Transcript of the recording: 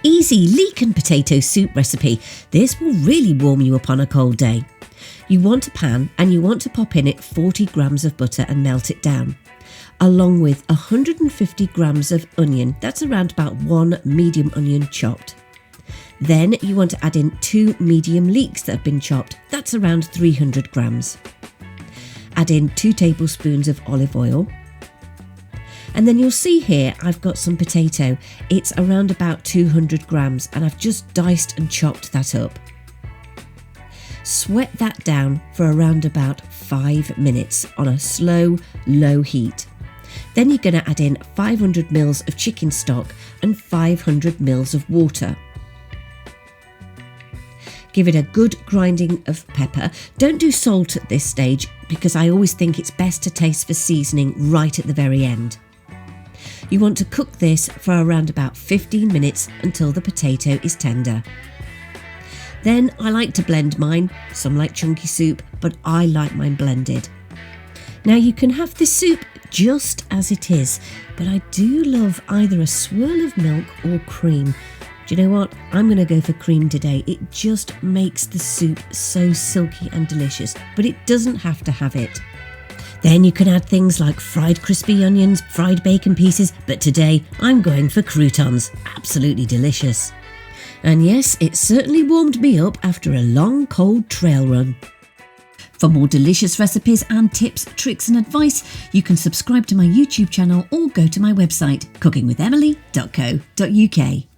easy leek and potato soup recipe. This will really warm you up on a cold day. You want a pan and you want to pop in it 40 grams of butter and melt it down, along with 150 grams of onion. That's around about 1 medium onion chopped. Then you want to add in 2 medium leeks that have been chopped. That's around 300 grams. Add in 2 tablespoons of olive oil. And then you'll see here I've got some potato. It's around about 200 grams and I've just diced and chopped that up. Sweat that down for around about 5 minutes on a slow, low heat. Then you're going to add in 500 ml of chicken stock and 500 ml of water. Give it a good grinding of pepper. Don't do salt at this stage because I always think it's best to taste for seasoning right at the very end. You want to cook this for around about 15 minutes until the potato is tender. Then I like to blend mine. Some like chunky soup, but I like mine blended. Now you can have this soup just as it is, but I do love either a swirl of milk or cream. Do you know what? I'm going to go for cream today. It just makes the soup so silky and delicious, but it doesn't have to have it. Then you can add things like fried crispy onions, fried bacon pieces, but today I'm going for croutons. Absolutely delicious. And yes, it certainly warmed me up after a long cold trail run. For more delicious recipes and tips, tricks and advice, you can subscribe to my YouTube channel or go to my website cookingwithemily.co.uk.